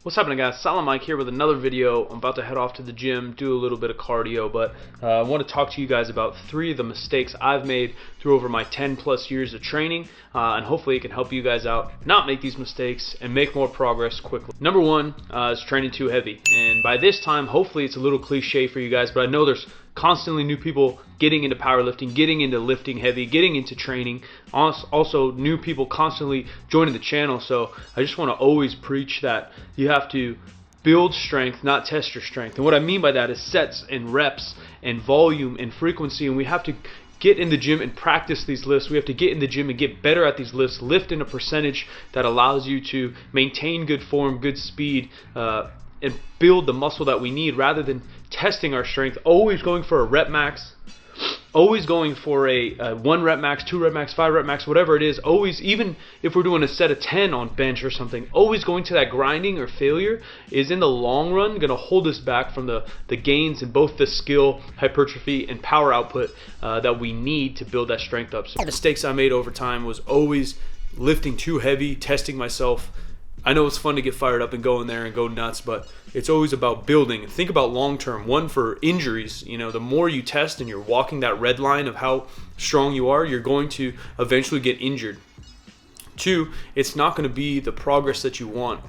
What's happening, guys? Silent Mike here with another video. I'm about to head off to the gym, do a little bit of cardio, but I want to talk to you guys about 3 of the mistakes I've made through over my 10 plus years of training, and hopefully it can help you guys out not make these mistakes and make more progress quickly. Number 1 is training too heavy, and by this time hopefully it's a little cliche for you guys, but I know there's constantly new people getting into powerlifting, getting into lifting heavy, getting into training. Also new people constantly joining the channel. So I just want to always preach that you have to build strength, not test your strength. And what I mean by that is sets and reps and volume and frequency. And we have to get in the gym and practice these lifts. We have to get in the gym and get better at these lifts, lift in a percentage that allows you to maintain good form, good speed, and build the muscle that we need, rather than testing our strength, always going for a rep max, always going for a 1 rep max, 2 rep max, 5 rep max, whatever it is, always, even if we're doing a set of 10 on bench or something, always going to that grinding or failure is in the long run going to hold us back from the gains in both the skill, hypertrophy, and power output that we need to build that strength up. So mistakes I made over time was always lifting too heavy, testing myself. I know it's fun to get fired up and go in there and go nuts, but it's always about building. Think about long term. One, for injuries. You know, the more you test and you're walking that red line of how strong you are, you're going to eventually get injured. 2, it's not going to be the progress that you want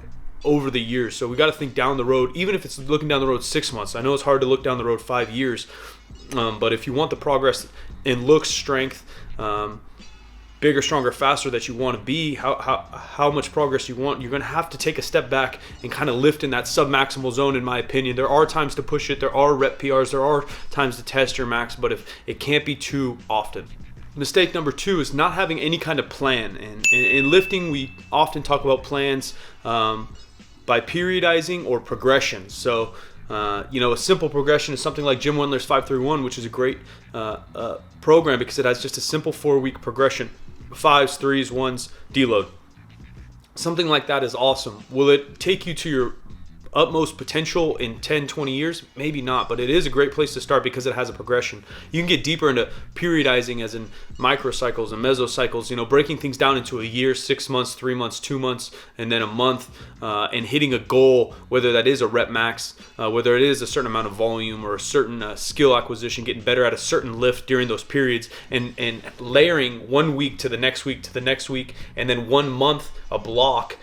over the years. So we got to think down the road, even if it's looking down the road 6 months. I know it's hard to look down the road 5 years, but if you want the progress in looks, strength, bigger, stronger, faster that you want to be, how much progress you want, you're going to have to take a step back and kind of lift in that submaximal zone, in my opinion. There are times to push it, there are rep PRs, there are times to test your max, but if it can't be too often. Mistake number 2 is not having any kind of plan. And in lifting, we often talk about plans by periodizing or progression. So a simple progression is something like Jim Wendler's 5-3-1, which is a great program because it has just a simple 4-week progression: 5s, 3s, 1s, deload. Something like that is awesome. Will it take you to your utmost potential in 10, 20 years? Maybe not, but it is a great place to start because it has a progression. You can get deeper into periodizing, as in microcycles and mesocycles, breaking things down into a year, 6 months, 3 months, 2 months, and then a month, and hitting a goal, whether that is a rep max, whether it is a certain amount of volume or a certain skill acquisition, getting better at a certain lift during those periods, and layering 1 week to the next week to the next week, and then 1 month a block,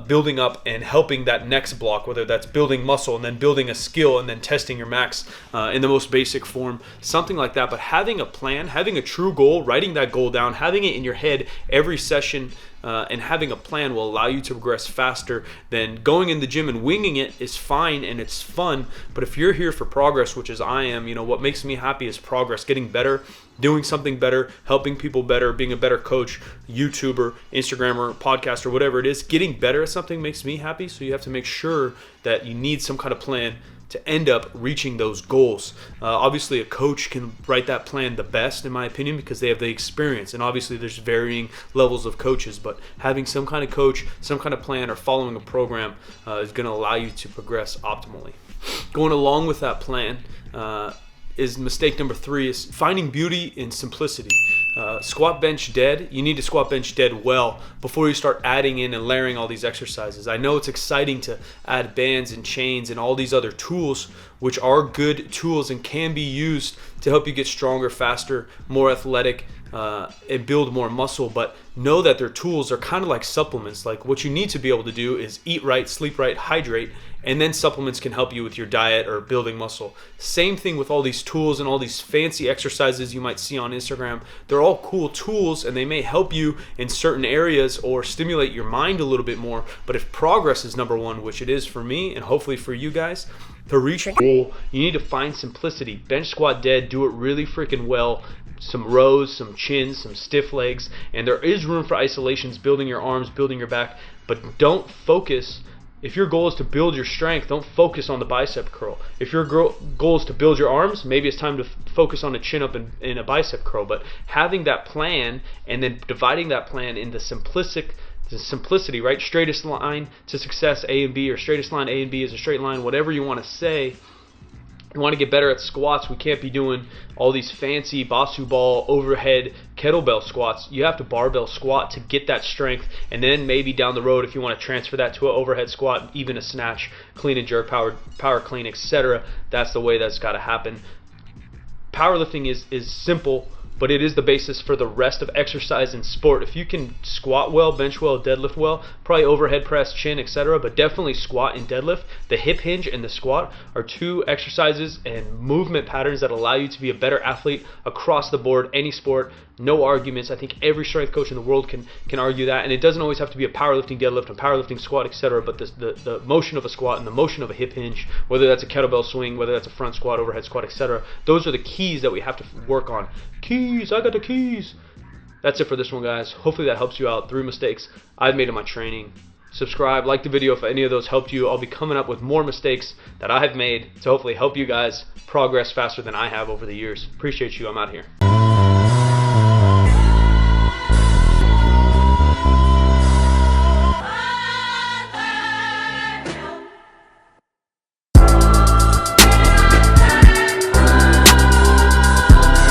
building up and helping that next block, whether that's building muscle and then building a skill and then testing your max in the most basic form, something like that. But having a plan, having a true goal, writing that goal down, having it in your head every session, and having a plan will allow you to progress faster than going in the gym and winging it. Is fine and it's fun, but if you're here for progress, which is I am, what makes me happy is progress, getting better, doing something better, helping people better, being a better coach, YouTuber, Instagrammer, podcaster, whatever it is. Getting better at something makes me happy, so you have to make sure that you need some kind of plan to end up reaching those goals. Obviously, a coach can write that plan the best, in my opinion, because they have the experience. And obviously, there's varying levels of coaches, but having some kind of coach, some kind of plan, or following a program is going to allow you to progress optimally. Going along with that plan is mistake number 3 is finding beauty in simplicity. Squat bench dead. You need to squat bench dead well before you start adding in and layering all these exercises. I know it's exciting to add bands and chains and all these other tools, which are good tools and can be used to help you get stronger, faster, more athletic, and build more muscle, but know that their tools are kind of like supplements. Like, what you need to be able to do is eat right, sleep right, hydrate, and then supplements can help you with your diet or building muscle. Same thing with all these tools and all these fancy exercises you might see on Instagram. They're all cool tools and they may help you in certain areas or stimulate your mind a little bit more, but if progress is number 1, which it is for me and hopefully for you guys, to reach a goal, you need to find simplicity. Bench squat dead, do it really freaking well. Some rows, some chins, some stiff legs, and there is room for isolations, building your arms, building your back, but don't focus. If your goal is to build your strength, don't focus on the bicep curl. If your goal is to build your arms, maybe it's time to focus on a chin up and a bicep curl. But having that plan and then dividing that plan into simplicity, right? Straightest line to success, A and B, or straightest line, A and B is a straight line, whatever you want to say. You want to get better at squats. We can't be doing all these fancy Basu ball overhead kettlebell squats, you have to barbell squat to get that strength, and then maybe down the road, if you want to transfer that to an overhead squat, even a snatch, clean and jerk, power clean, etc., that's the way that's got to happen. Powerlifting is simple, but it is the basis for the rest of exercise and sport. If you can squat well, bench well, deadlift well, probably overhead press, chin, etc., but definitely squat and deadlift, the hip hinge and the squat are two exercises and movement patterns that allow you to be a better athlete across the board, any sport, no arguments. I think every strength coach in the world can argue that, and it doesn't always have to be a powerlifting deadlift, a powerlifting squat, etc., but the motion of a squat and the motion of a hip hinge, whether that's a kettlebell swing, whether that's a front squat, overhead squat, etc., those are the keys that we have to work on. Keys, I got the keys. That's it for this one, guys. Hopefully that helps you out. 3 mistakes I've made in my training. Subscribe, like the video if any of those helped you. I'll be coming up with more mistakes that I have made to hopefully help you guys progress faster than I have over the years. Appreciate you. I'm out here.